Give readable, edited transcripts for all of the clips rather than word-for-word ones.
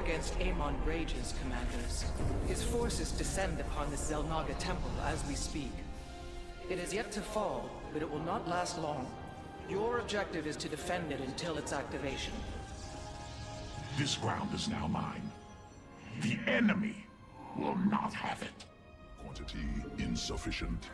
against Amon rages, commanders. His forces descend upon the Zelnaga temple as we speak. It is yet to fall, but it will not last long. Your objective is to defend it until its activation. This ground is now mine. The enemy will not have it. Quantity insufficient.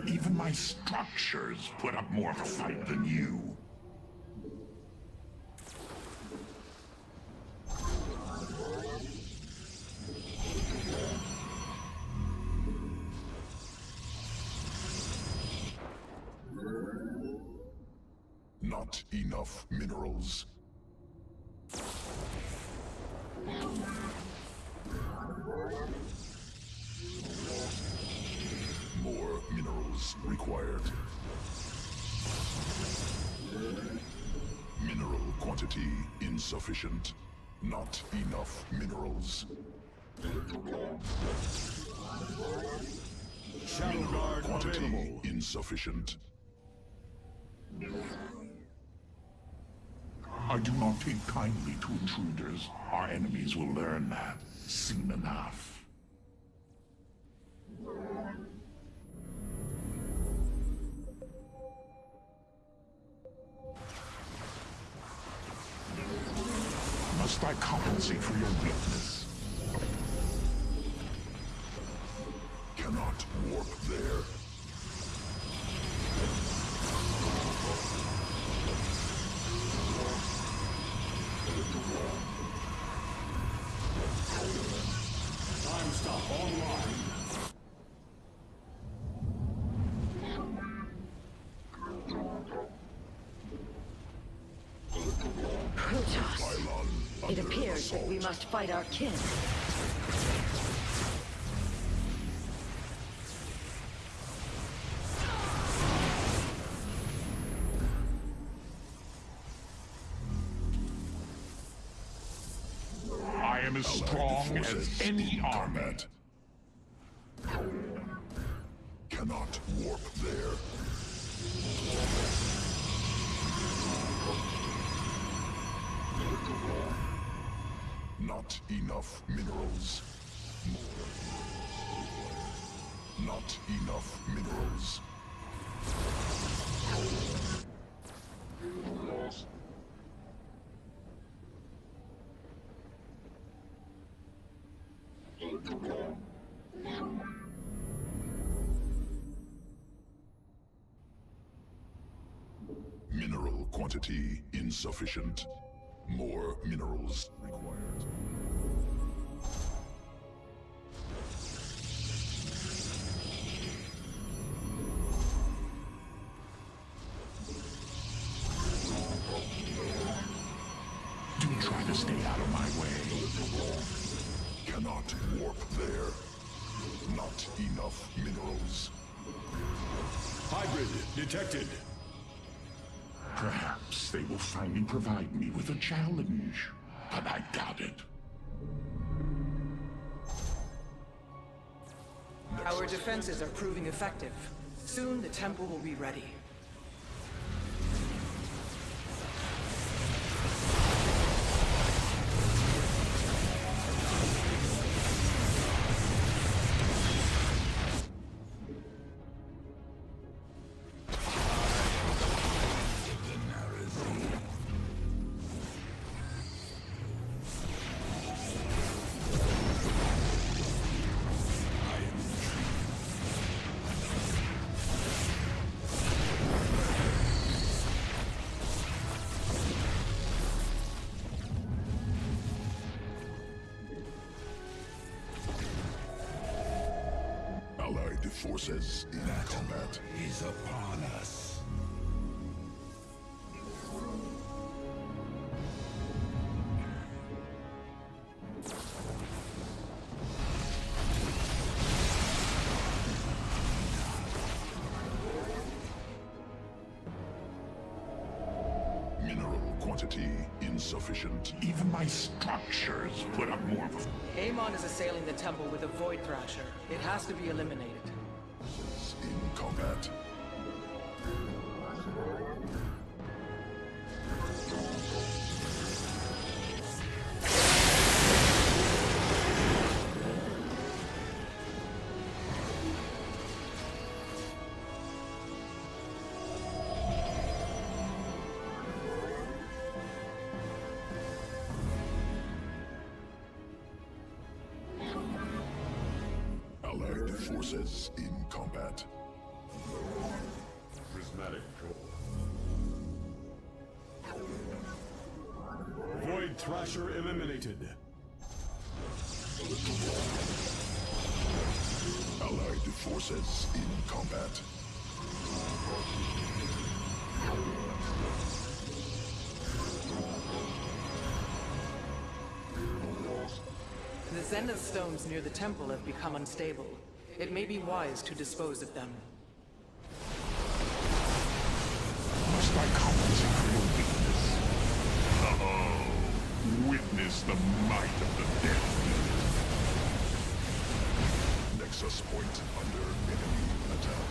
Even my structures put up more of a fight than you. Not enough minerals. More minerals required. Mineral quantity insufficient. Not enough minerals. Shadow Guard Quantity available. insufficient. I do not take kindly to intruders. Our enemies will learn that soon enough. Must I compensate for your weakness? Cannot warp there. Time stop online. Protoss. It appears that we must fight our kin. I am as strong as any army. Cannot warp there. Not enough minerals. Not enough minerals. Mineral quantity insufficient. More minerals required. Do try to stay out of my way. Cannot warp there. Not enough minerals. Hybrid detected. Perhaps they will finally provide me with a challenge, but I doubt it. Our defenses are proving effective. Soon the temple will be ready. forces in combat. Is upon us. Mineral quantity insufficient. Even my structures put up more of a... Amon is assailing the temple with a Void Thrasher. It has to be eliminated. In combat. Allied forces in combat. Prismatic core. Void Thrasher eliminated. Allied forces in combat. The Zenith stones near the temple have become unstable. It may be wise to dispose of them. Must I compensate for your weakness? Oh, witness the might of the dead. Nexus point under enemy attack.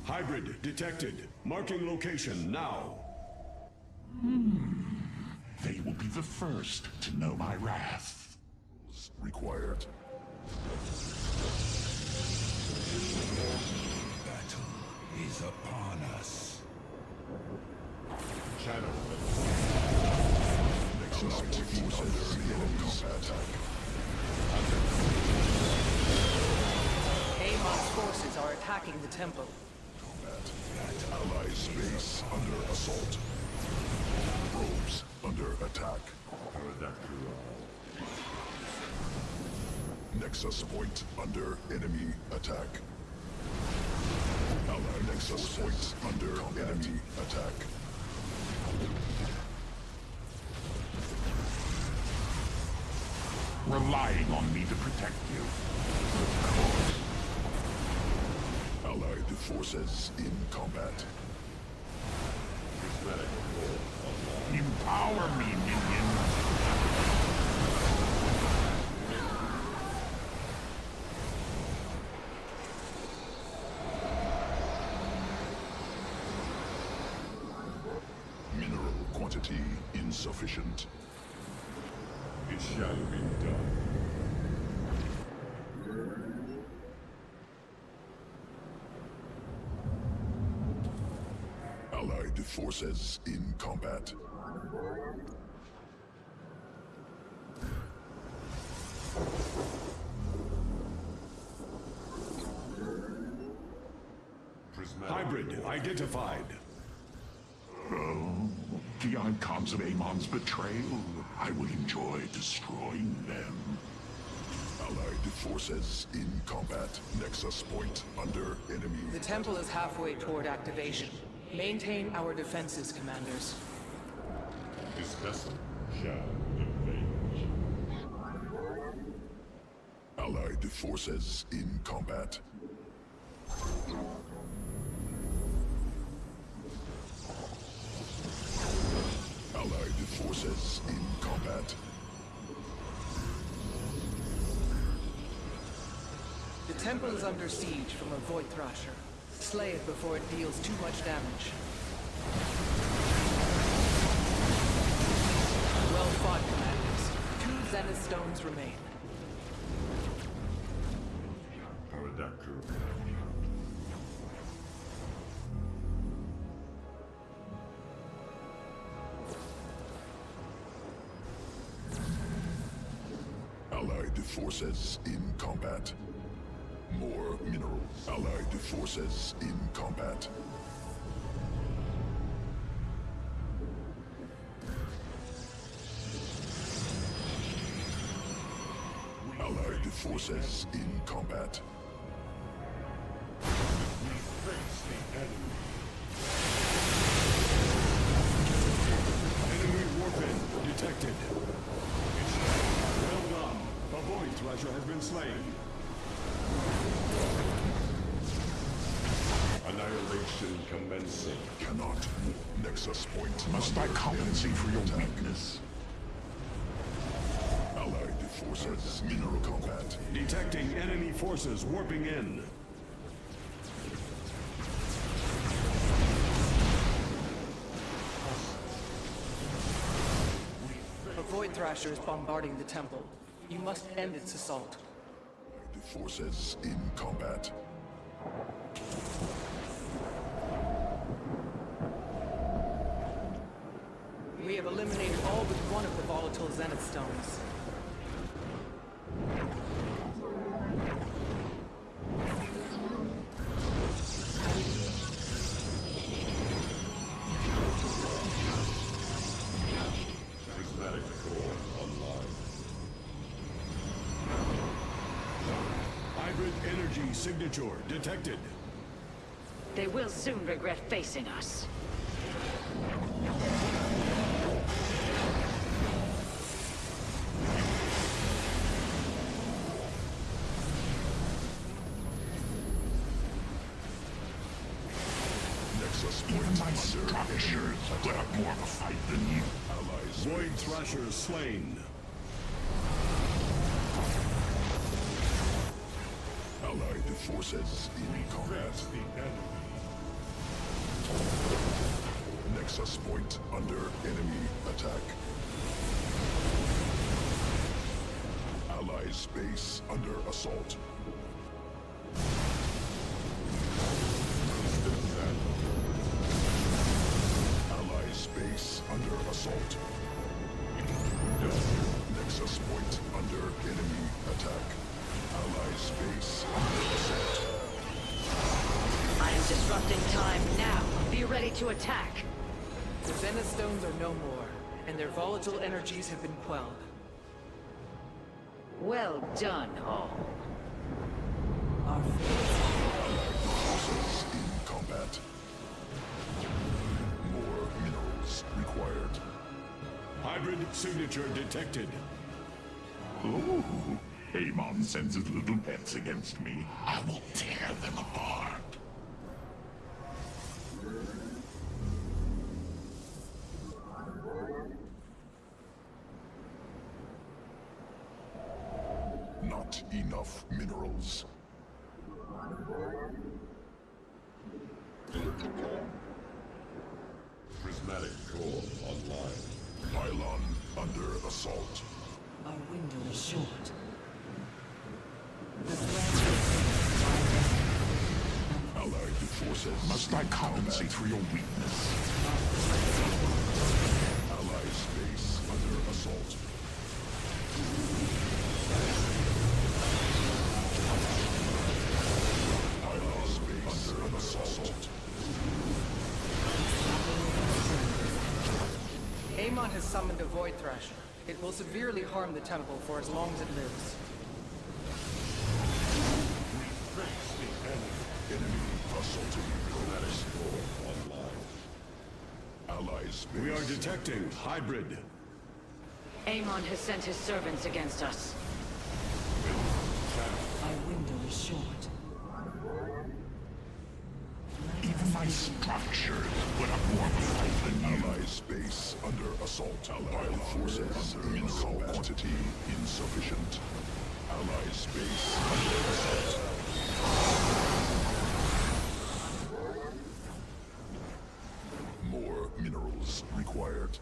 Hybrid detected. Marking location now. They will be the first to know my wrath. Required. Battle is upon us. Shadow. Nexus point under enemy attack. Amon's forces are attacking the temple. Allied space under assault. Probes under attack. Nexus point under enemy attack. Allied Nexus point under enemy attack. Relying on me to protect you. Allied forces in combat. Empower me, minion. Mineral quantity insufficient. It shall be done. Allied forces in combat. Hybrid identified. Oh, the icons of Amon's betrayal. I will enjoy destroying them. Allied forces in combat. Nexus point under enemy. The temple is halfway toward activation. Maintain our defenses, commanders. This vessel shall avenge. Allied forces in combat. Allied forces in combat. The temple is under siege from a Void Thrasher. Slay it before it deals too much damage. Well fought, commanders. 2 Zenith stones remain. Allied forces in combat. More minerals. Allied forces in combat. Allied Allied forces in combat. Enemy warfare detected. Well done. A Void Thrasher has been slain. Annihilation commencing. Cannot. Nexus point. Must I compensate for your weakness? Allied forces in combat. Detecting enemy forces warping in. A Void Thrasher is bombarding the temple. You must end its assault. The forces in combat. We have eliminated all but one of the volatile Zenith stones. Prismatic core online. Hybrid energy signature detected. They will soon regret facing us. Nexus Even point my structures put up more of a fight than you. allies. Void Thrasher slain. Allied forces in combat. Nexus point under enemy attack. Allies base under assault. Allies base under assault. Nexus point under enemy attack. Allies base under assault. I am disrupting time now. Be ready to attack. The Zenith stones are no more, and their volatile energies have been quelled. Well done, all. Our Forces in combat. More minerals required. Hybrid signature detected. Ooh, Amon sends his little pets against me. I will tear them apart. Not enough minerals. Prismatic core online. Pylon under assault. Our window is short. Allied forces. Must I compensate for your weakness? Allies base under assault. Allies base under assault. Amon has summoned a Void Thrasher. It will severely harm the temple for as long as it lives. Enemy assaulting. Chromatic core online. Allies base. We are detecting hybrid. Amon has sent his servants against us. Our window is short. Even my structures put up more of a fight than you. Allies base under assault. Allied forces in quantity insufficient. Allies base under assault. More minerals required.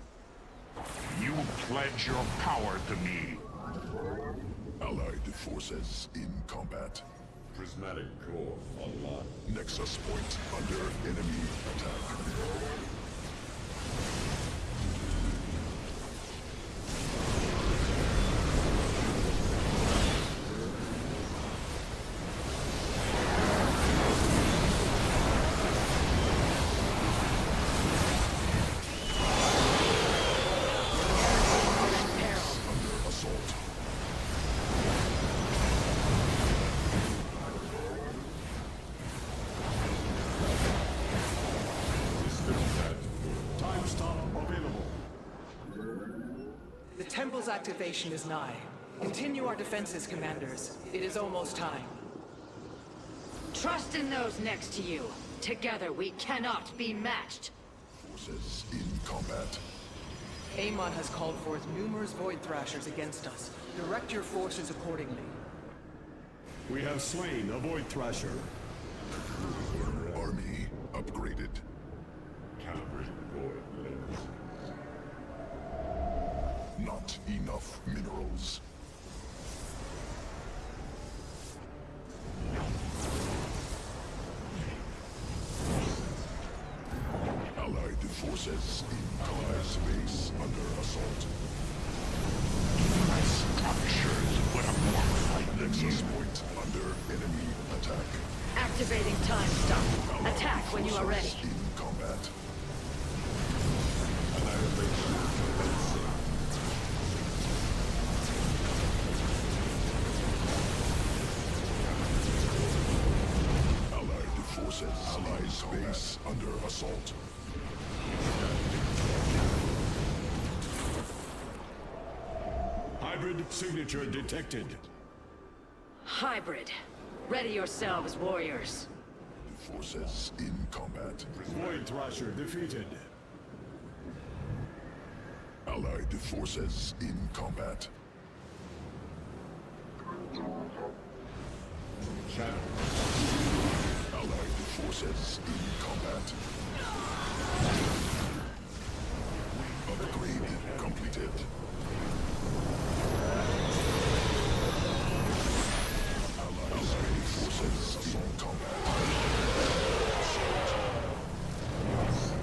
You pledge your power to me. Allied forces in combat. Prismatic core online. Nexus point under enemy attack. Under assault. temple's activation is nigh. Continue our defenses, commanders. It is almost time. Trust in those next to you. Together we cannot be matched. Forces in combat. Amon has called forth numerous Void Thrashers against us. Direct your forces accordingly. We have slain a Void Thrasher. Army upgraded. Not enough minerals. Allied forces in Allied space under assault. My structures would have mortified the Nexus point under enemy attack. Activating time stop. Allied Attack when you are ready. forces in combat. Allied forces Allied space under assault. Hybrid signature detected. Hybrid. Ready yourselves, warriors. Forces in combat. Void Thrasher defeated. Allied forces in combat. Allied forces in combat. Upgrade completed. Allied space forces in combat.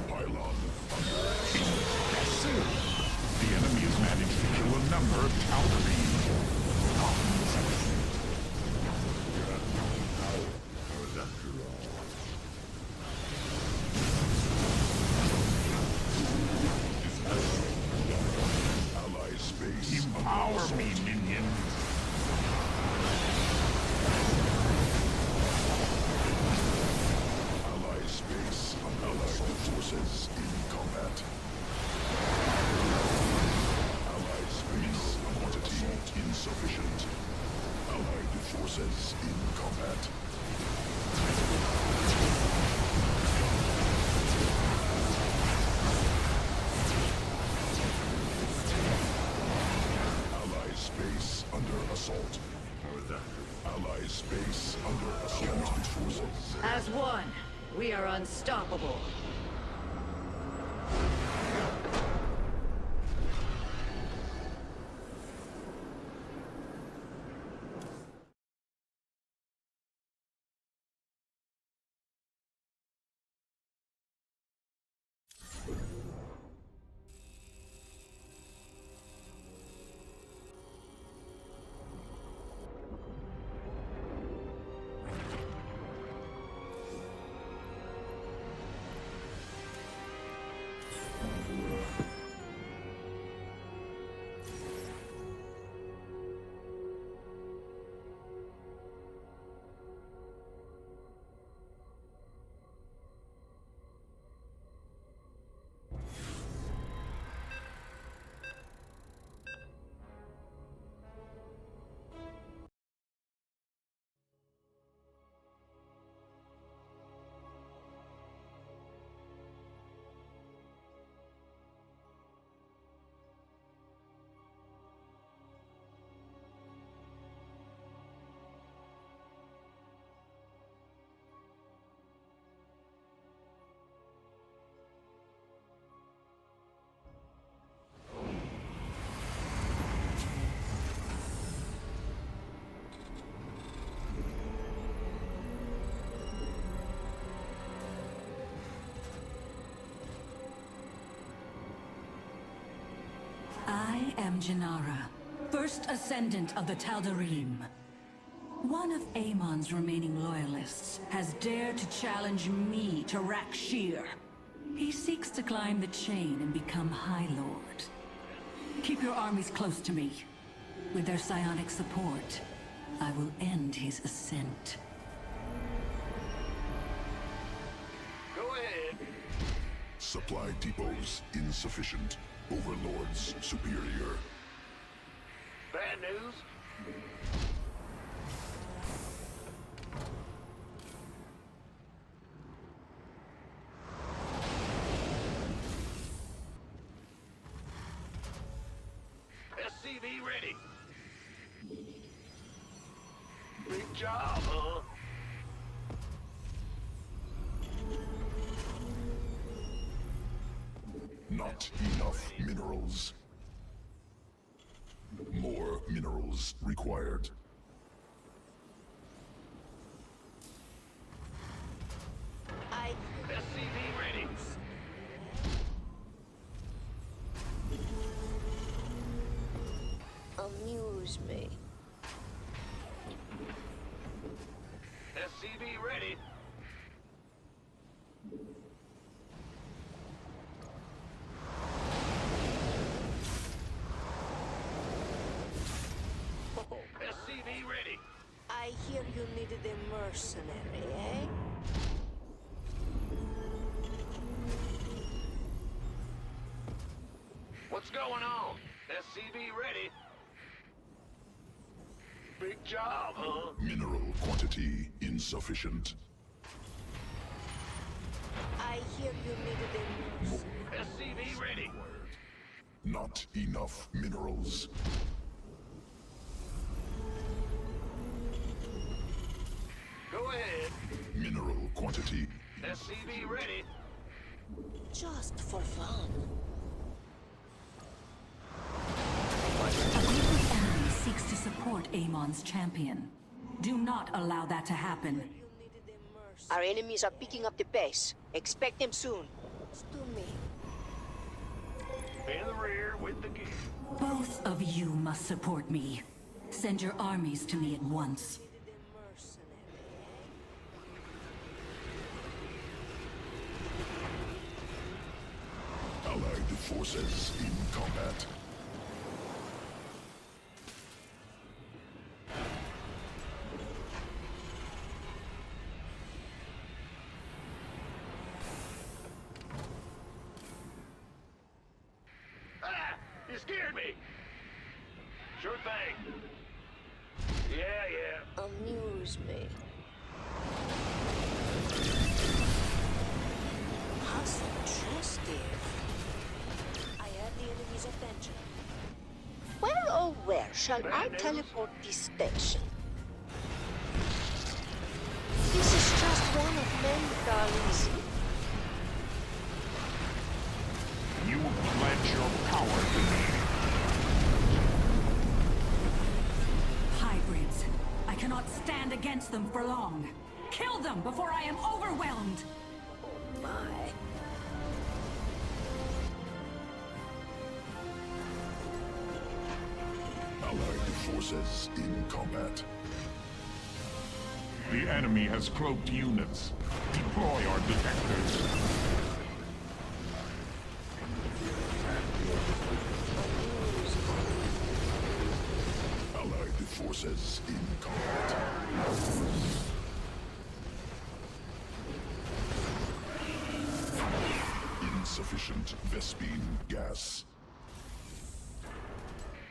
Pylon under. The enemy has managed to kill a number of cavalry. Allied space Empower me, minion. Allied space Allied forces in combat. Allied space quantity insufficient. Allied forces in combat. Allied space under assault. Allied space under assault. Forces. As one, we are unstoppable. I am Janara, first ascendant of the Tal'Darim. One of Amon's remaining loyalists has dared to challenge me to Rakshir. He seeks to climb the chain and become High Lord. Keep your armies close to me. With their psionic support, I will end his ascent. Go ahead. Supply depots insufficient. Overlords superior. Bad news? SCV ready. Big job, huh? Not enough minerals. More minerals required. SCV ready. Amuse me. SCV ready. SCV ready. I hear you needed a mercenary, eh? What's going on? SCV ready. Big job, huh? Mineral quantity insufficient. I hear you needed a mercenary. SCV ready. Not enough minerals. Go ahead. Mineral quantity. SCV ready. Just for fun. A group of enemies seeks to support Amon's champion. Do not allow that to happen. You needed a mercenary. Our enemies are picking up the pace. Expect them soon. It's to me. In the rear with the gear. Both of you must support me. Send your armies to me at once. Needed a mercenary, eh? Allied forces in combat. Ah! You scared me! Sure thing. Yeah. Amuse me. How suggestive. I have the enemy's attention. Where oh where shall I teleport this station? This is just one of many, darlings. You pledge your power to me. Hybrids. I cannot stand against them for long. Kill them before I am overwhelmed! Oh my. Allied forces in combat. The enemy has cloaked units. Deploy our detectors. Allied forces in combat. Insufficient Vespine gas.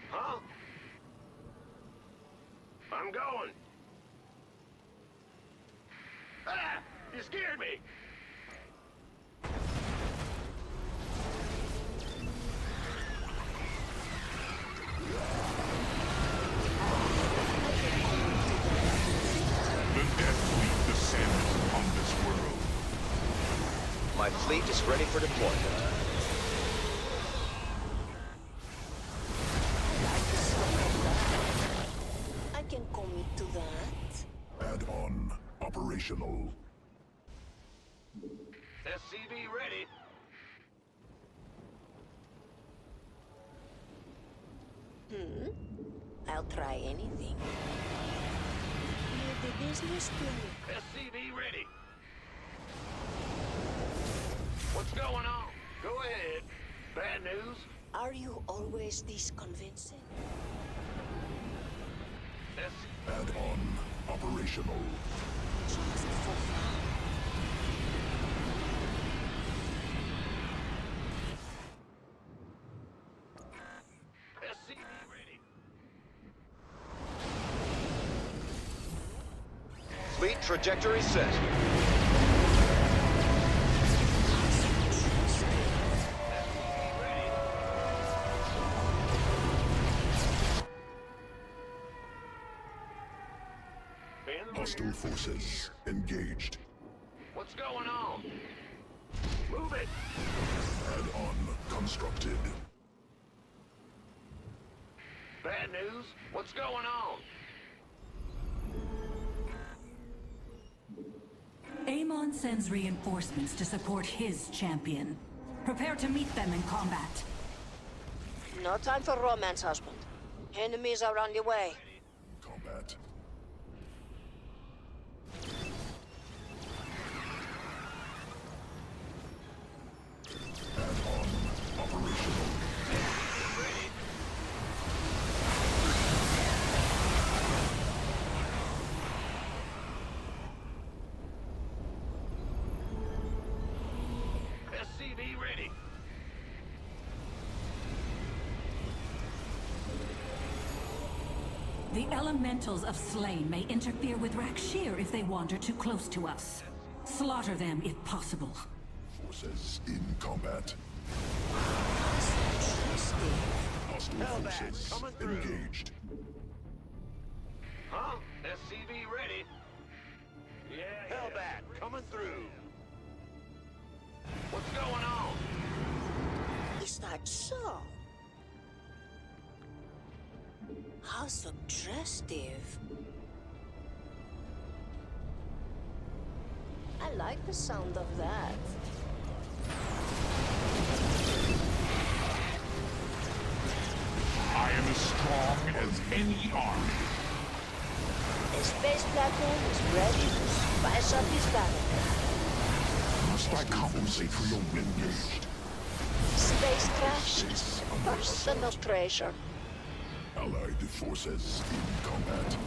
Huh? I'm going. Ah! You scared me! The Death Fleet descends upon this world. My fleet is ready for deployment. I can commit to that. Add-on operational. SCV ready. I'll try anything. Leave the business to me. SCV ready. What's going on? Go ahead. Bad news? Are you always this convincing? Add-on operational. Just for fun. SCV ready. Trajectory set. Hostile forces engaged. What's going on? Move it! Add-on constructed. Bad news? What's going on? Amon sends reinforcements to support his champion. Prepare to meet them in combat. No time for romance, husband. Enemies are on the way. Combat. Add-on operational. SCV ready. The elementals of Slain may interfere with Rakshir if they wander too close to us. Slaughter them if possible. Forces in combat. Hostile Hellbat, forces coming through. engaged. Huh? SCV ready. Yeah. Hellbat, coming through. What's going on? Is that so? How suggestive. I like the sound of that. I am as strong as any army. A space platoon is ready to spice up his battle. Must I compensate for your engaged? Spacecraft, personal treasure. Allied forces in combat.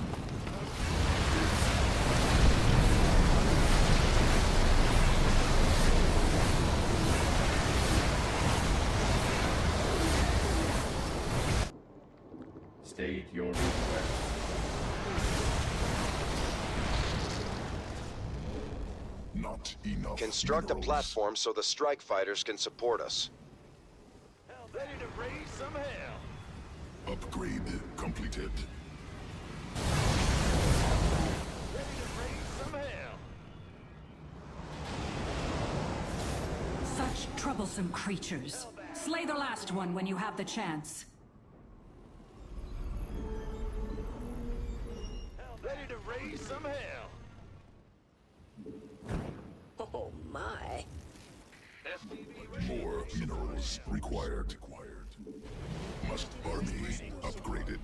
State your request. Not enough. Construct a minerals. platform so the strike fighters can support us. Ready to raise some hell. Upgrade completed. Ready to raise some hell. Such troublesome creatures. Slay the last one when you have the chance. Ready to raise some hell. Oh my. SCV ready. More minerals required. Must army upgraded.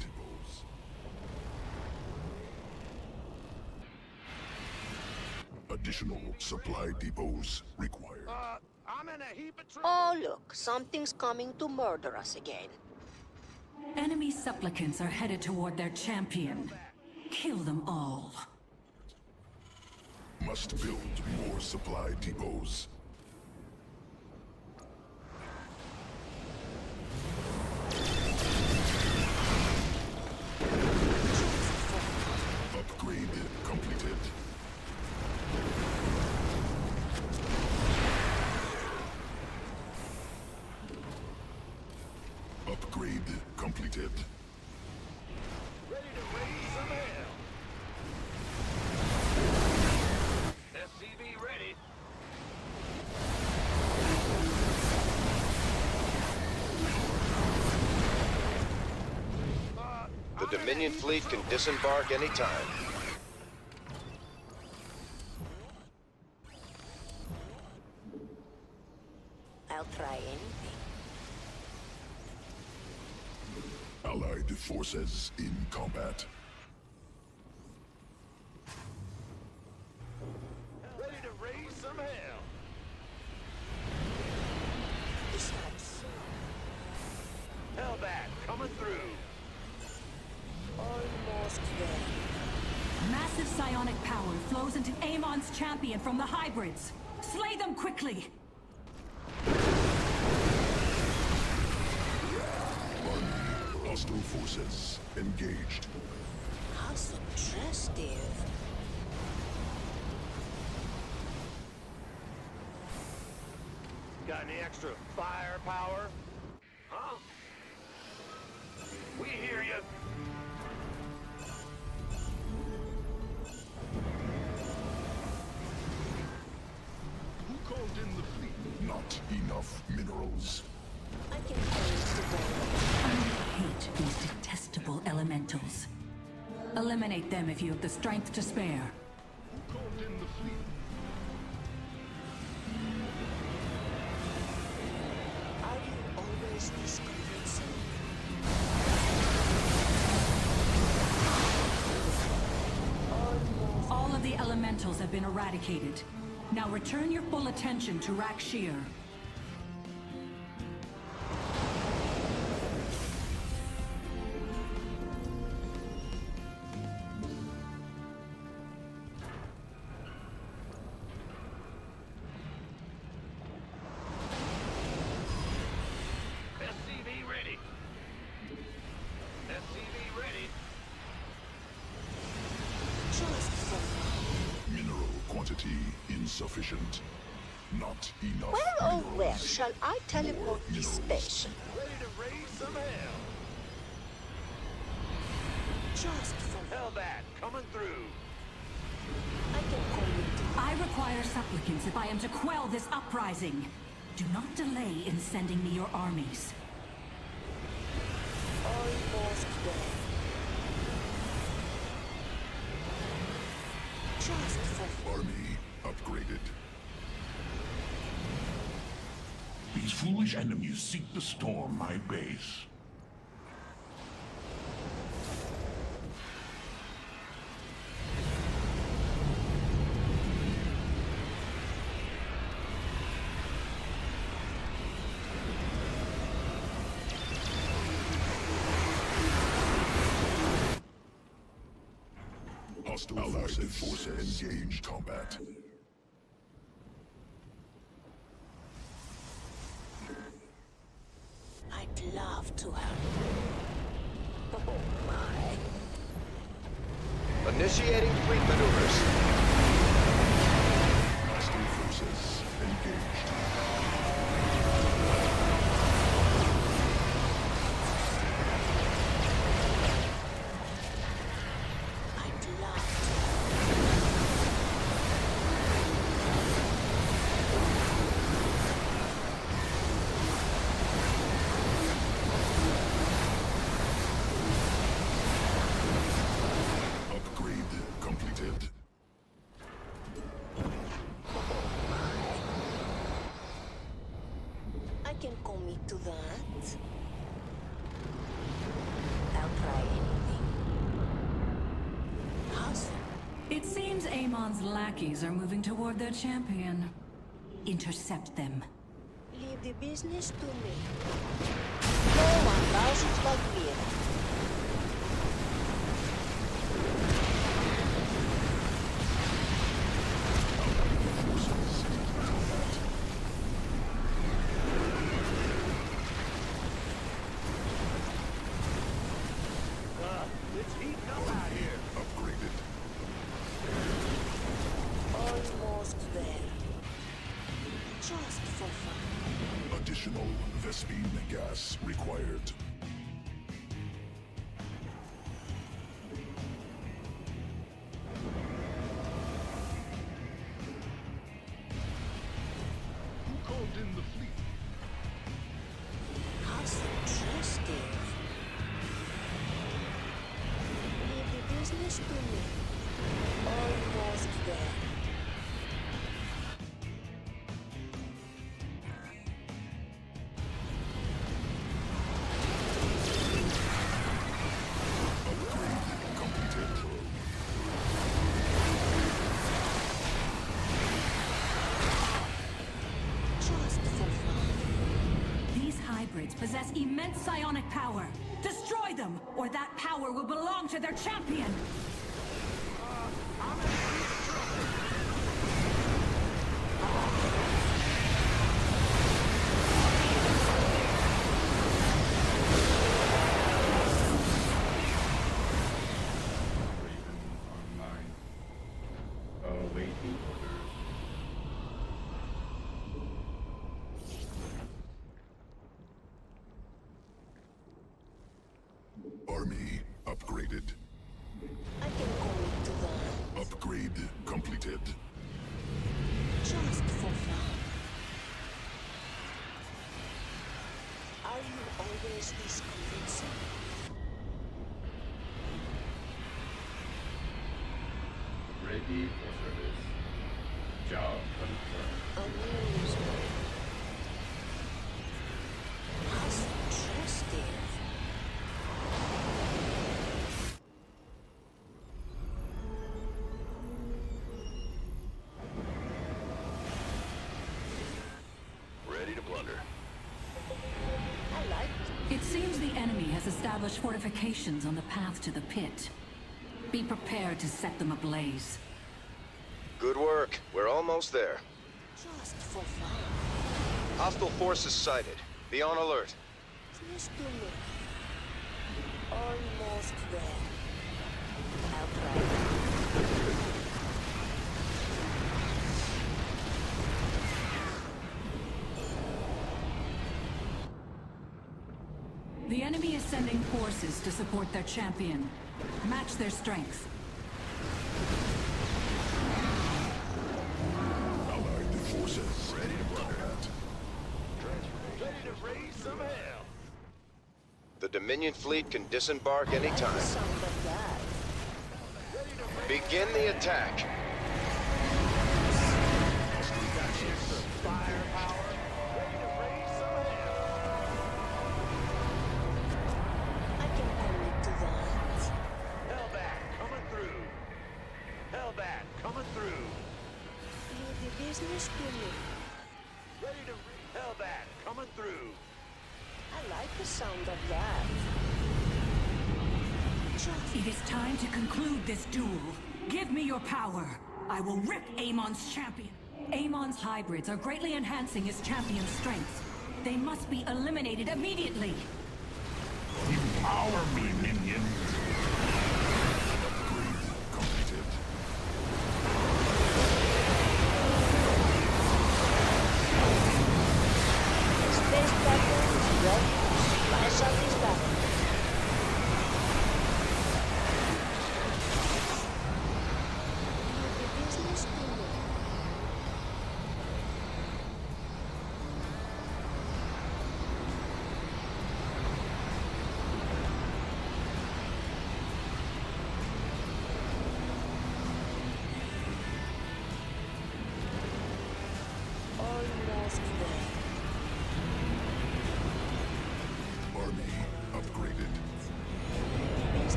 Additional supply depots required. I'm in a heap of trouble. Oh look, something's coming to murder us again. Enemy supplicants are headed toward their champion. Kill them all. Must build more supply depots. Upgrade completed. Upgrade completed. Ready to raise some hell. SCV ready. The Dominion fleet can disembark anytime. I'll try anything. Allied forces in combat. Ready to raise some hell. Is that so? Hellbat coming through. Almost there. Massive psionic power flows into Amon's champion from the hybrids. Slay them quickly! Hostile forces engaged. How suggestive. Got any extra firepower? Huh? We hear you. Who called in the fleet? Not enough minerals. I can hold the ball. I hate these detestable elementals. Eliminate them if you have the strength to spare. Who called in the fleet? Are you always this convincing? All of the elementals have been eradicated. Now return your full attention to Rakshir. SCV ready. SCV ready. Just for fun. Mineral quantity insufficient. Not enough Where oh minerals. where shall I teleport this station? Ready to raise some hell. Just for Hellbat coming through. I can call it. I require supplicants if I am to quell this uprising. Do not delay in sending me your armies. Almost there. Just for fun. Army upgraded. These foolish enemies seek to storm my base. Hostile Allied forces engage combat. I'd love to help. Oh my. Initiating fleet maneuvers. Hostile forces engaged. I'd love to. Upgrade completed. I can commit to that. I'll try anything. How's It seems Amon's lackeys are moving toward their champion. Intercept them. leave the business to me? No one does it like me. It's heating up out here. Upgraded. Almost there. Just for fun. Additional Vespine gas required. Who called in the fleet? How's interesting. Leave the business to me. Almost there. Upgrade completed. Just for fun. These hybrids possess immense psionic power. Destroy them, or that power will belong to their champion! Online. Awaiting orders. always this convincing. Ready for service. Job confirmed. Amusement. How suggestive. Ready to blunder. I like it. It seems the enemy has established fortifications on the path to the pit. Be prepared to set them ablaze. Good work. We're almost there. Just for fun. Hostile forces sighted. Be on alert. Just to me. Almost there. Outright. The enemy is sending forces to support their champion. Match their strength. Allied forces ready to combat. Ready to raise some hell. The Dominion fleet can disembark anytime. Sound of that. Begin the attack. Firepower. Ready to raise some hell. I can only do that. Hellbat coming through. Hellbat coming through. Leave the business to me. Ready to Hellbat coming through. I like the sound of that. Just It is time to conclude this duel. Give me your power. I will rip Amon's champion. Amon's hybrids are greatly enhancing his champion's strength. They must be eliminated immediately. Empower me, minions. Completed. space battle is ready. Slice out this battle. Leave the business to me.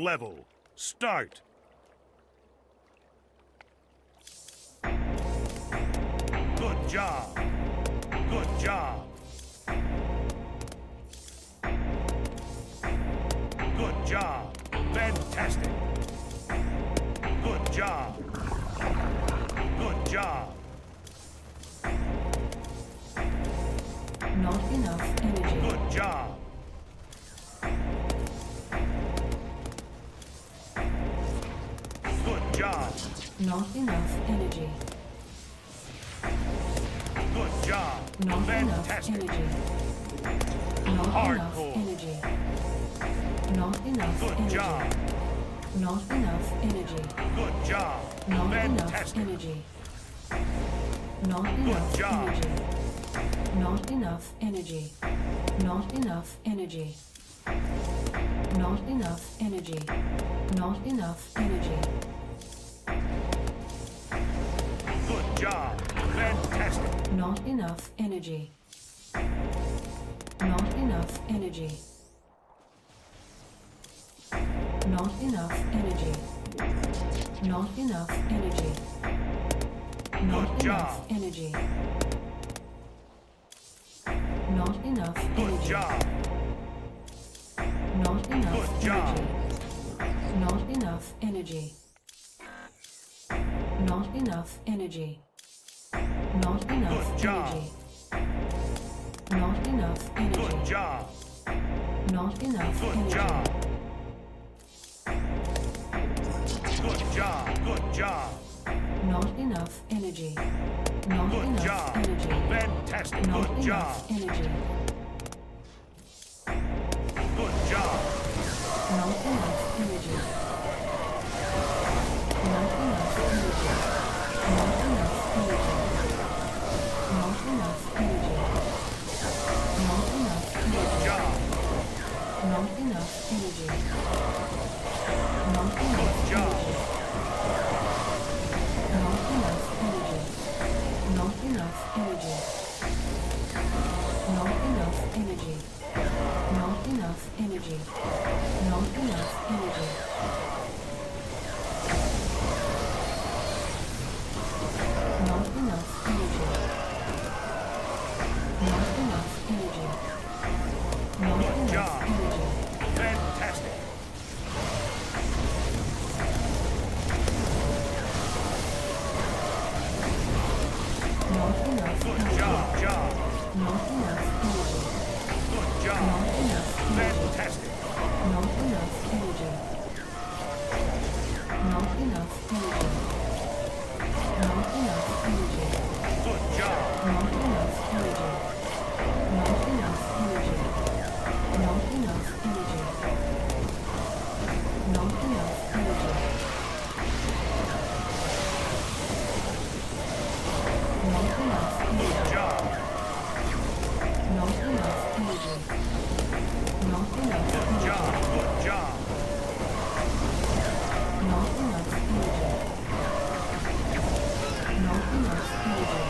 Level. Start. Good job. Good job. Good job. Fantastic. Good job. Good job. Not enough energy. Good job. Good job. Not enough energy. Good job. Not Fantastic. enough energy. Not Hardcore. enough energy. Not enough Good energy. job. Not enough energy. Good job. Not enough Fantastic. energy. Not enough job. energy. Not enough energy. Not enough energy. Not enough energy. Not enough energy. Good job. Fantastic. Not enough energy. Not enough energy. Not enough energy. Not enough energy. Not Good enough job. energy. Not enough Good energy. job. Not enough Good job. energy. Not enough energy. Not enough energy. Not enough Good job. energy. Not enough energy. Good job. Not enough Good energy. job. Good job. Good job. Not enough energy. Not Good enough job. energy. Fantastic. Not Good job. enough energy. Good job. Not enough energy. Not enough energy. Not enough energy. Not enough energy. Not enough Good energy. job. Not enough energy. Not enough Good job. energy. Not enough energy. Not enough energy. Not enough energy. Not enough energy. Not enough energy. Not Good enough job. energy. Fantastic. Not enough Good energy. job. Not enough energy. Good job. Not enough energy. Fantastic. Not enough energy. Not enough energy. Not enough energy. Good job. Not enough energy. Not enough energy. Not enough energy. Not enough energy. Not enough Good energy. job. Not enough energy. Not enough Good energy. job. Good job. Not enough energy. Not enough energy.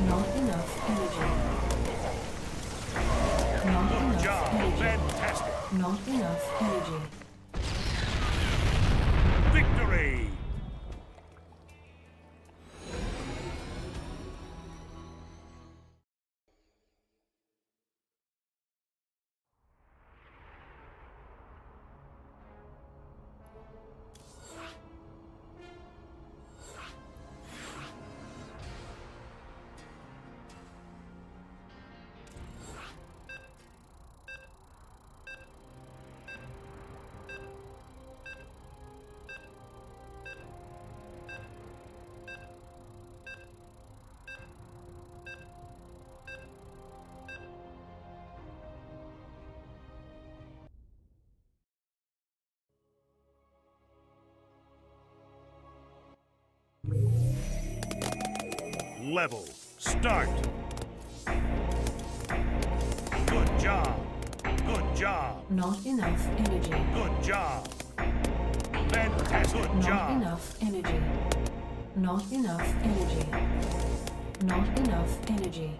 Not enough energy. Not Good enough job. energy. Fantastic. Not enough energy. Victory. Level. Start. Good job. Good job. Not enough energy. Good job. Fantastic. Good Not job. enough energy. Not enough energy. Not enough energy.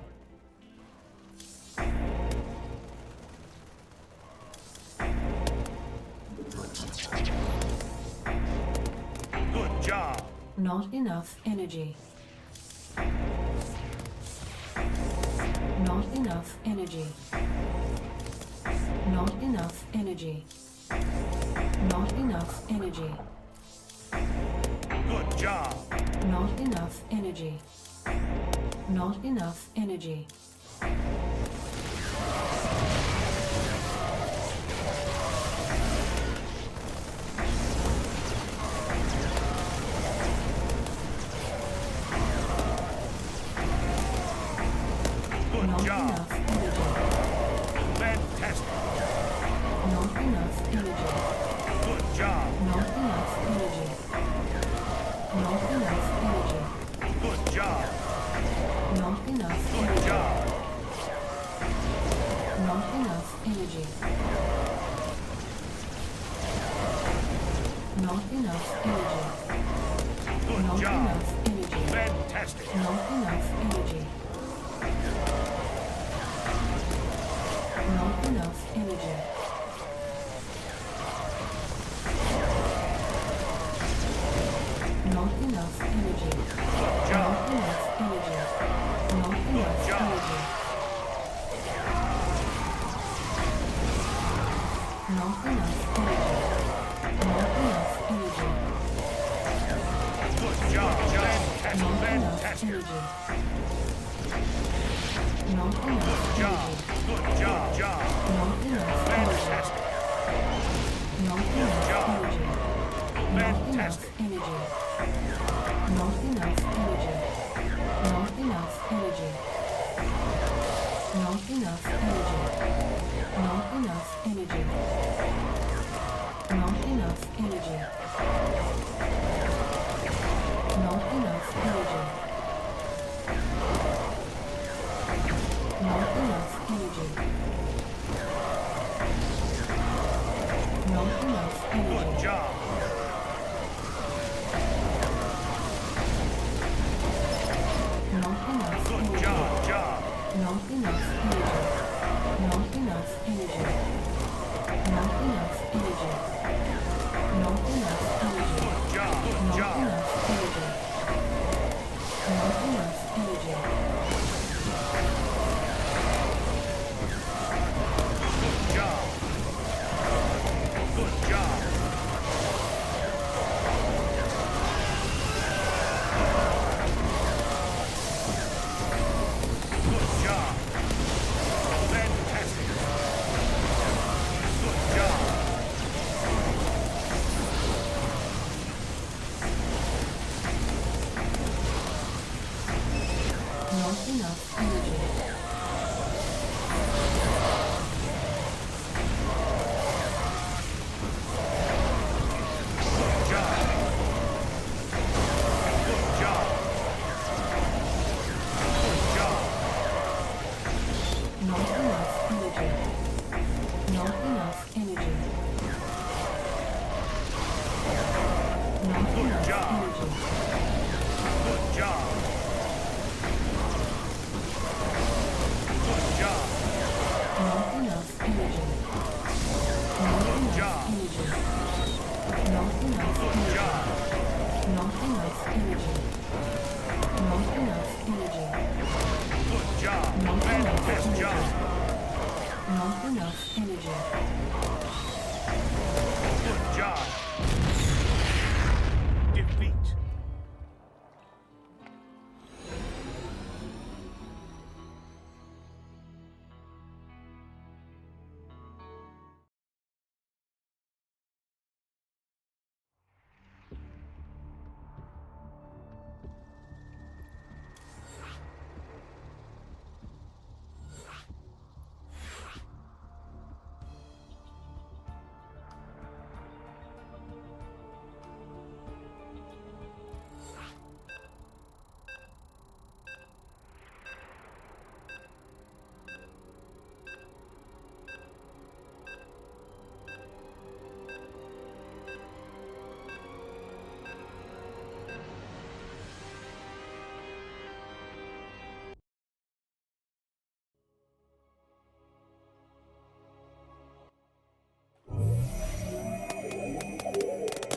Not enough energy. Not enough energy. Not enough energy. Not enough energy. Good job. Not enough energy. Not enough energy. Good Not job. enough energy. Fantastic. Not enough energy. Good job. Not enough energy. Not enough energy. Good job. Not enough Good energy. job. Not enough energy. Not enough energy. Good Not job. enough energy. Fantastic. Not enough energy. Not enough energy. Not enough energy. Good job. Not enough energy. Not Good enough job. energy. Not enough energy. Not enough energy. Good job. Fantastic. Not enough Fantastic. energy. Not enough Good job. energy. Good job. Job. Not enough energy. Fantastic. Not enough job. energy. Not enough Fantastic. energy. Not enough energy. Not enough energy. Not enough energy. Not enough energy. Not enough energy. Not enough energy. Not enough energy. Not enough energy. Good job. Not enough Good energy. job. Job. Not enough energy. Not enough energy. Not enough energy. Not enough energy. Good job. Good Not job. enough energy. Not enough energy. Good job. Good job. Good job. Fantastic. Good job. Not enough energy. Good job. Good job. Good job. Not enough energy. Not enough energy. Not Good enough job. energy. Good job. Good job. Not enough energy. Not Good enough job. energy. Not enough Good energy. job. Not enough energy. Not enough energy. Good job. Not enough Fantastic energy. job. Not enough energy. Good job. Defeat.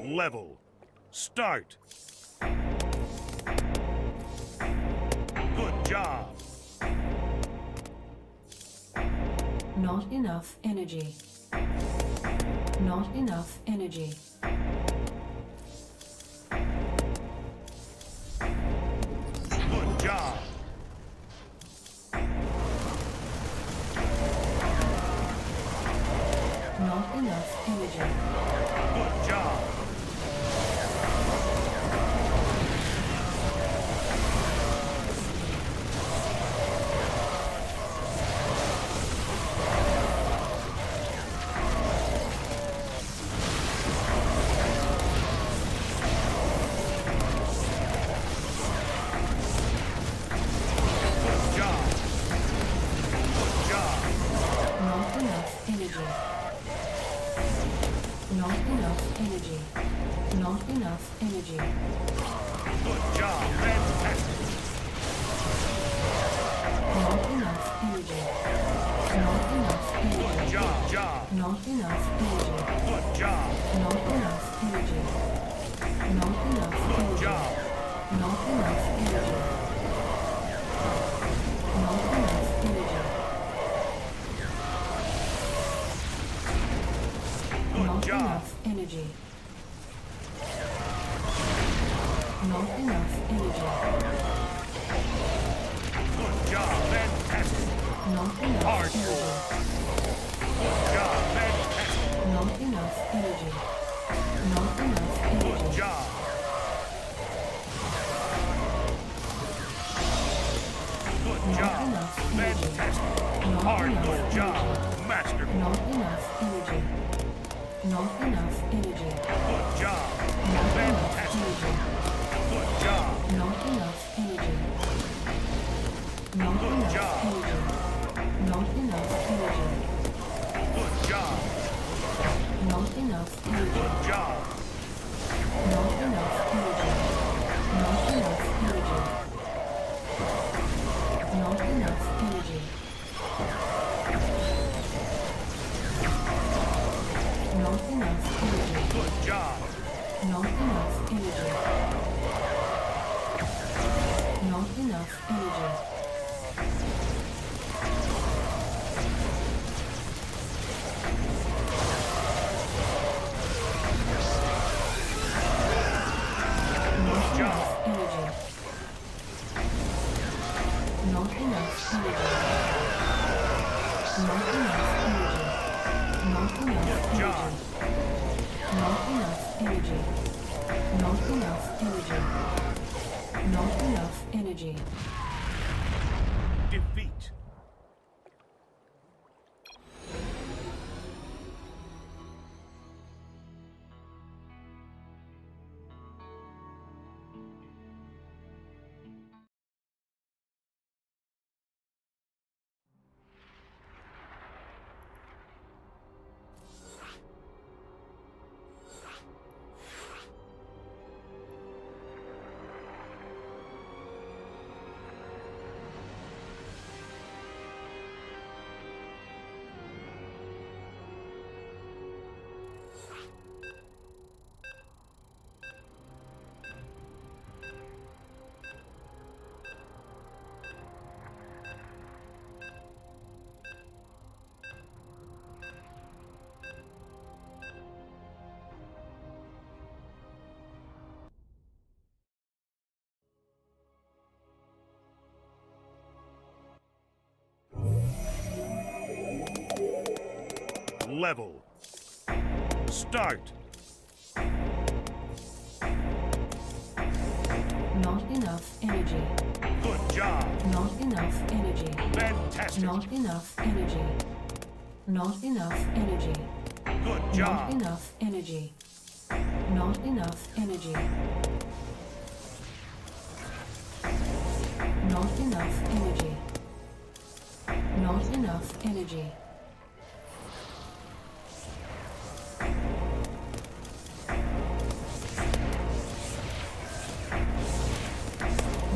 Level. Start. job. Not enough energy. Not enough energy. Good job. Not enough energy. Good job. Not enough energy. Good job. Fantastic. Not enough energy. Not enough energy. Good job. Not enough energy. Good job. Not enough energy. Not enough Good energy. job. Not enough energy. Not enough energy. Not job. enough energy. Not enough energy. Good job. Fantastic. Not enough Hardcore. energy. Good job. Fantastic. Not enough energy. Not enough energy. Good job. Good Not job. enough energy. Fantastic. Not Hardcore enough job. energy. Masterful. Not enough energy. Not enough energy. Good job. Not enough Fantastic. energy. Good job. Not enough energy. Not Good enough job. energy. Not enough energy. Good job. Not enough energy. Good job. Not enough energy. Not enough energy. Not enough energy. Not enough energy. Good job. Not enough energy. Not enough energy. Not enough energy. Not enough energy. Not enough energy. Not enough Good job. energy. Not enough energy. Not enough energy. Not enough energy. Defeat. Level. Start. Not enough energy. Good job. Not enough energy. Fantastic. Not enough energy. Not enough energy. Good Not job. enough energy. Not enough energy. Not enough energy. Not enough energy.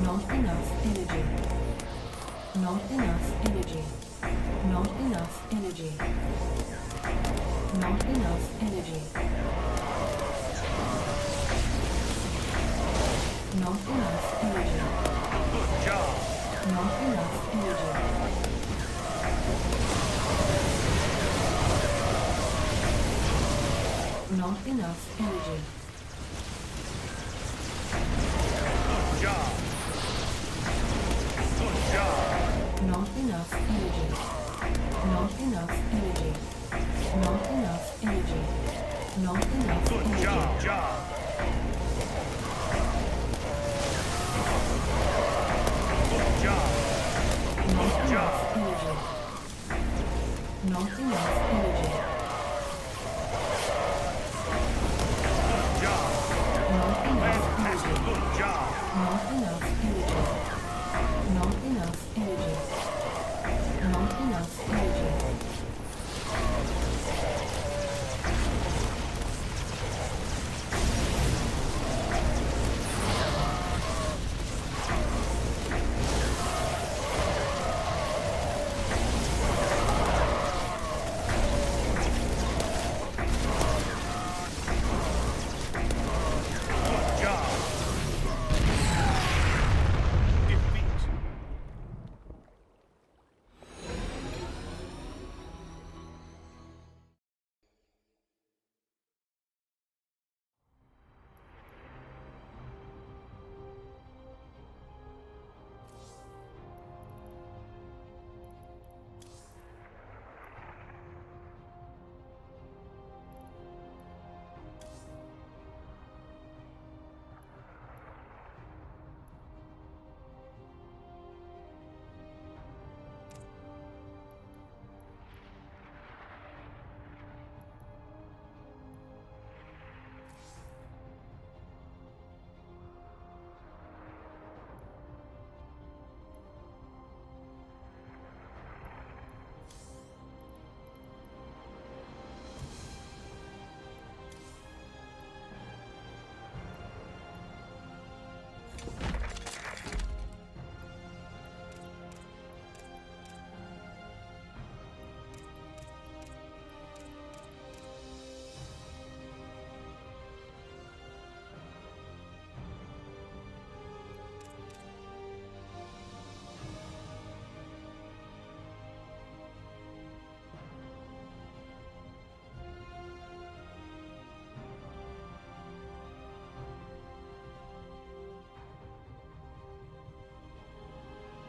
Not enough energy. Not enough energy. Not enough energy. Not enough energy. Not enough energy. Good job. Not enough energy. Not enough energy. Good job. Good job. Not enough energy. Not enough energy. Not enough energy. Not enough Good energy. job. Good job. Not enough energy. Not enough energy. Good job. Not enough Fantastic. energy. Good job. Not enough energy. Not enough energy. Not enough energy.